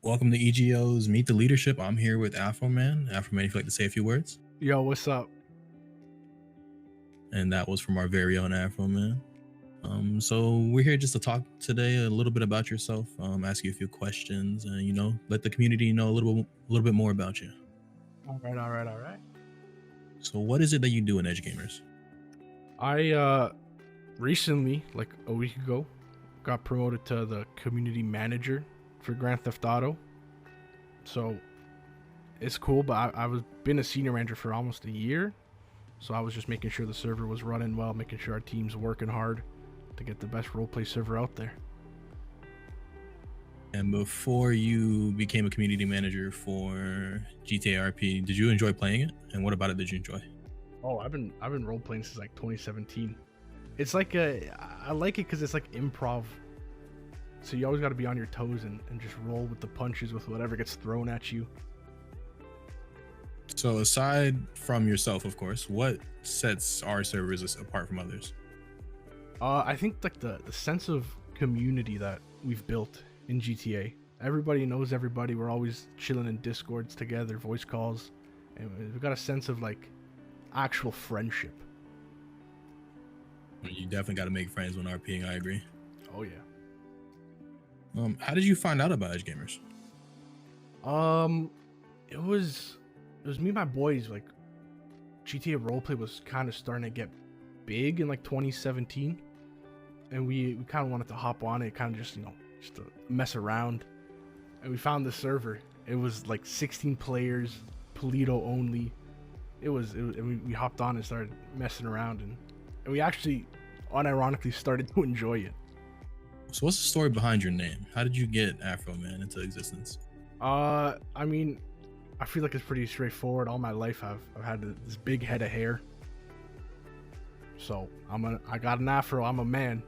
Welcome to EGO's Meet the Leadership. I'm here with Afroman. Afroman, if you'd like to say a few words. Yo, what's up? And that was from our very own Afroman. So we're here just to talk today a little bit about yourself, ask you a few questions, and let the community know a little bit more about you. All right. So what is it that you do in EdgeGamers? I recently, like a week ago, got promoted to the community manager for Grand Theft Auto. So it's cool, but I was been a senior manager for almost a year. So I was just making sure the server was running well, making sure our team's working hard to get the best roleplay server out there. And before you became a community manager for GTA RP, did you enjoy playing it? And what about it did you enjoy? Oh, I've been role playing since like 2017. It's like I like it because it's like improv. So you always got to be on your toes and just roll with the punches with whatever gets thrown at you. So aside from yourself, of course, what sets our servers apart from others? I think like the sense of community that we've built in GTA. Everybody knows everybody. We're always chilling in Discords together, voice calls, and we've got a sense of like actual friendship. You definitely got to make friends when RPing. I agree. Oh yeah. How did you find out about EdgeGamers? It was me and my boys. Like GTA roleplay was kind of starting to get big in like 2017, and we kind of wanted to hop on it, kind of just just to mess around. And we found the server. It was like 16 players, Polito only. And we hopped on and started messing around, and we actually unironically started to enjoy it. So what's the story behind your name? How did you get Afroman into existence? I mean, I feel like it's pretty straightforward. All my life I've had this big head of hair. So I got an afro. I'm a man.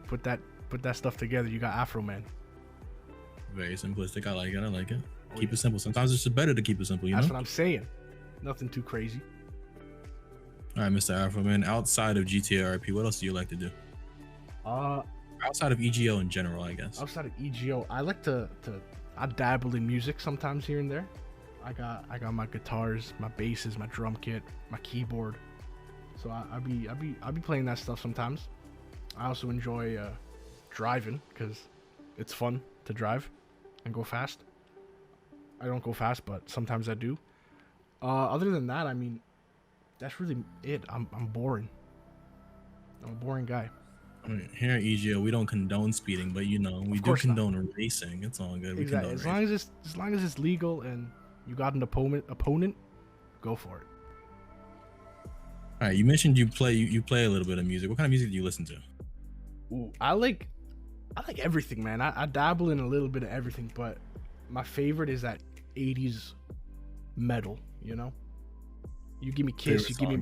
Put that stuff together. You got Afroman. Very simplistic. I like it. Oh, Keep yeah. it simple. Sometimes it's just better to keep it simple. That's what I'm saying. Nothing too crazy. All right, Mr. Afroman. Outside of GTA RP, what else do you like to do? Outside of EGO in general, I guess. Outside of EGO, I like I dabble in music sometimes here and there. I got my guitars, my basses, my drum kit, my keyboard. So I'll be playing that stuff sometimes. I also enjoy driving because it's fun to drive and go fast. I don't go fast, but sometimes I do. Other than that, I mean, that's really it. I'm boring. I'm a boring guy. I mean, here at EGO, we don't condone speeding, but we do condone racing. It's all good. Exactly. As long as it's legal and you got an opponent, go for it. All right, you mentioned you play a little bit of music. What kind of music do you listen to? Ooh, I like everything, man. I dabble in a little bit of everything, but my favorite is that 80s metal, You give me Kiss, give me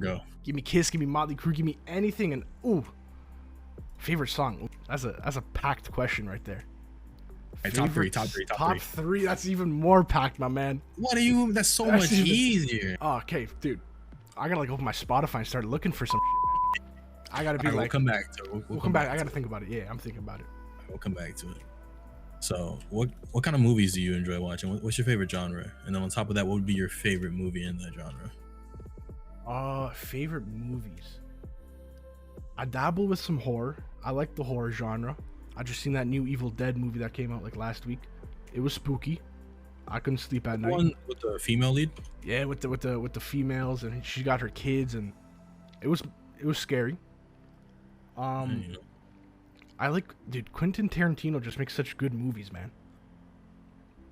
Kiss, give me Motley Crue, give me anything, and ooh. Favorite song? That's a packed question right there. Right, top three. That's even more packed, my man. What are you? That's so much easier. Oh, okay, dude. I gotta like open my Spotify and start looking for some shit, man. I gotta be We'll come back to it. We'll come back. I gotta think about it. Yeah, I'm thinking about it. We'll come back to it. So, what kind of movies do you enjoy watching? What's your favorite genre? And then on top of that, what would be your favorite movie in that genre? Favorite movies. I dabble with some horror. I like the horror genre. I just seen that new Evil Dead movie that came out like last week. It was spooky. I couldn't sleep at night. One with the female lead? Yeah, with the females, and she got her kids, and it was scary. I like, dude, Quentin Tarantino just makes such good movies, man.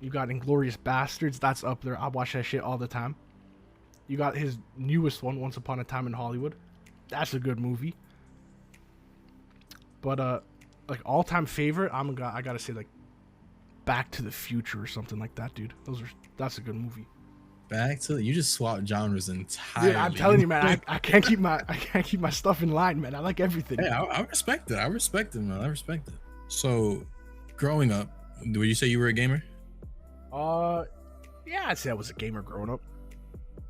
You got Inglourious Bastards, that's up there. I watch that shit all the time. You got his newest one, Once Upon a Time in Hollywood. That's a good movie. But like all-time favorite, I gotta say like Back to the Future or something like that, dude. That's a good movie. You just swapped genres entirely. Yeah, I'm telling you, man. I can't keep my stuff in line, man. I like everything. Hey, I respect it. I respect it, man. I respect it. So, growing up, would you say you were a gamer? Yeah, I'd say I was a gamer growing up.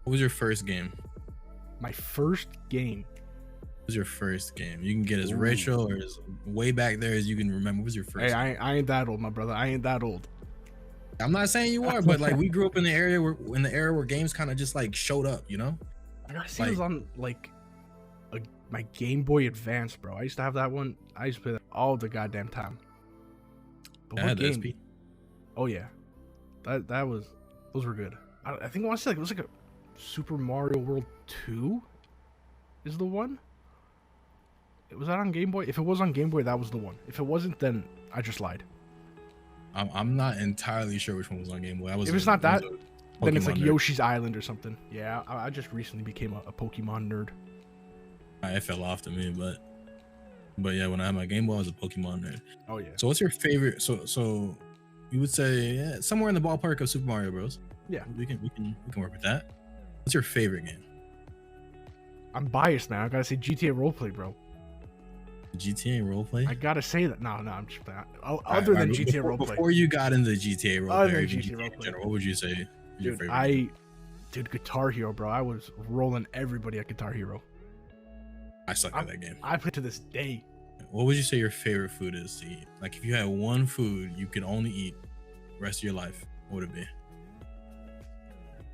What was your first game? My first game. What was your first game? You can get as retro or as way back there as you can remember. What was your first? Hey, I ain't that old, my brother. I ain't that old. I'm not saying you are, but like we grew up in the area where games kind of just like showed up, you know? I gotta see, it was on like my Game Boy Advance, bro. I used to have that one. I used to play that all the goddamn time. But what game? SP. Oh yeah, those were good. I think I want to say like it was like a Super Mario World 2 is the one. Was that on Game Boy? If it was on Game Boy, that was the one. If it wasn't, then I just lied. I'm not entirely sure which one was on Game Boy. If it's not that, then it's like nerd. Yoshi's Island or something. Yeah, I just recently became a Pokemon nerd. It fell off to me, but yeah, when I had my Game Boy, I was a Pokemon nerd. Oh yeah. So what's your favorite? So you would say somewhere in the ballpark of Super Mario Bros. Yeah, we can work with that. What's your favorite game? I'm biased, man. I gotta say GTA Roleplay, bro. GTA Roleplay? I gotta say that. No, I'm just other than GTA Roleplay. Before you got into GTA Roleplay, GTA in general, what would you say? Dude, Guitar Hero, bro. I was rolling everybody at Guitar Hero. I suck at that game. I play to this day. What would you say your favorite food is to eat? Like if you had one food you could only eat the rest of your life, what would it be?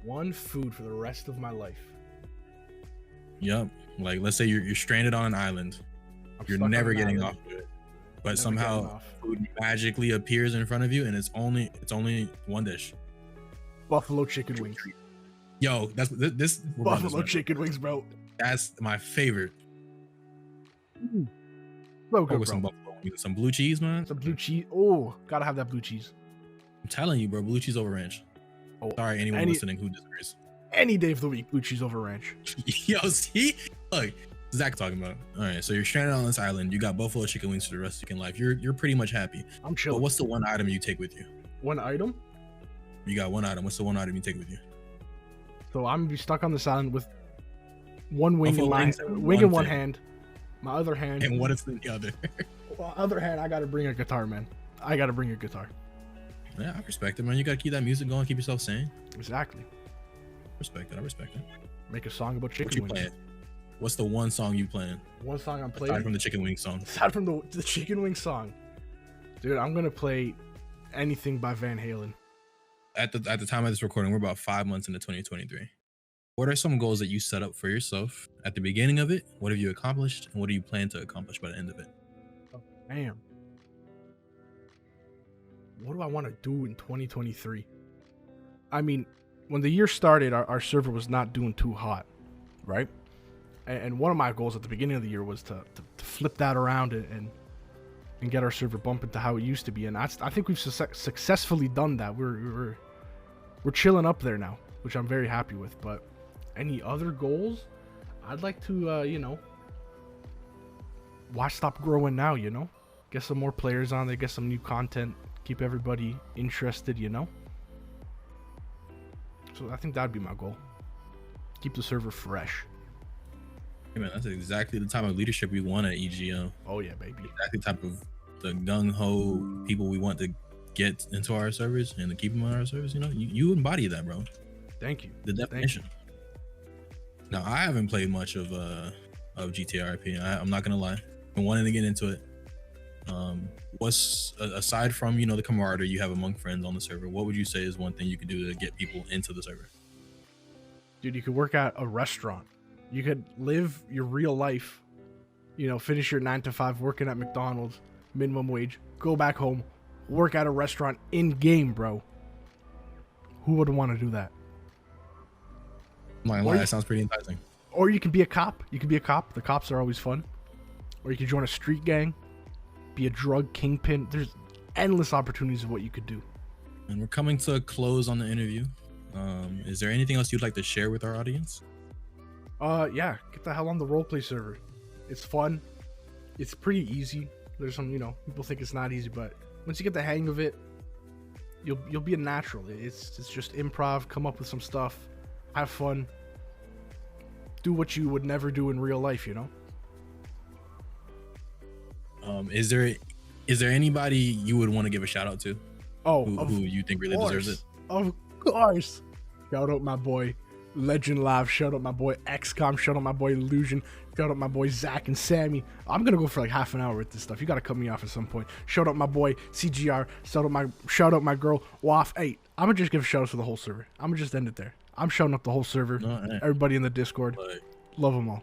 One food for the rest of my life. Yep. Like let's say you're stranded on an island. You're never getting off of it. But somehow food magically appears in front of you and it's only one dish. Buffalo chicken wings. Yo, that's this Buffalo chicken wings, bro. That's my favorite. So good, bro. Some buffalo wings, some blue cheese, man. Some blue cheese. Oh, gotta have that blue cheese. I'm telling you, bro, blue cheese over ranch. Oh, sorry, anyone listening who disagrees. Any day of the week, blue cheese over ranch. Yo, see, look, Zach talking about. All right, so you're stranded on this island. You got buffalo chicken wings for the rest of your life. You're pretty much happy. I'm chill. But what's the one item you take with you? One item? You got one item. What's the one item you take with you? So I'm gonna be stuck on this island with one wing in one hand, my other hand. And what is in the other? Well, other hand, I gotta bring a guitar, man. I gotta bring a guitar. Yeah, I respect it, man. You gotta keep that music going, keep yourself sane. Exactly. I respect it. Make a song about chicken wings. Playing? What's the one song you playing? One song I'm playing. Aside from the chicken wing song. Aside from the chicken wing song, dude, I'm gonna play anything by Van Halen. At the time of this recording, we're about 5 months into 2023. What are some goals that you set up for yourself at the beginning of it? What have you accomplished, and what do you plan to accomplish by the end of it? Oh, damn. What do I want to do in 2023? I mean, when the year started, our server was not doing too hot, right? And one of my goals at the beginning of the year was to flip that around and get our server bumping to how it used to be. And I think we've successfully done that. We're chilling up there now, which I'm very happy with. But any other goals? I'd like to, why stop growing now, Get some more players on there, get some new content, keep everybody interested, So I think that'd be my goal. Keep the server fresh. Hey man, that's exactly the type of leadership we want at EGO. Oh yeah, baby. Exactly the type of the gung-ho people we want to get into our servers and to keep them on our servers. You embody that, bro. Thank you. The definition. Now I haven't played much of GTRP. I'm not gonna lie. I'm wanting to get into it. What's aside from the camaraderie you have among friends on the server, what would you say is one thing you could do to get people into the server? Dude, you could work at a restaurant. You could live your real life, finish your 9 to 5 working at McDonald's, minimum wage, go back home, work at a restaurant in game, bro. Who would want to do that? That sounds pretty enticing. Or you can be a cop. The cops are always fun. Or you could join a street gang, be a drug kingpin. There's endless opportunities of what you could do. And we're coming to a close on the interview. Is there anything else you'd like to share with our audience? Yeah, get the hell on the roleplay server. It's fun. It's pretty easy. There's some, people think it's not easy, but once you get the hang of it, you'll be a natural. It's just improv, come up with some stuff, have fun, do what you would never do in real life, Is there anybody you would want to give a shout out to? Who you think really deserves it? Of course. Shout out my boy Legend Live. Shout out my boy XCOM. Shout out my boy Illusion. Shout out my boy Zach and Sammy. I'm gonna go for like half an hour with this stuff. You gotta cut me off at some point. Shout out my boy CGR. Shout out my girl Waf. Hey, I'm gonna just give shout outs to the whole server. I'm gonna just end it there. I'm shouting up the whole server. Everybody in the Discord. Love them all.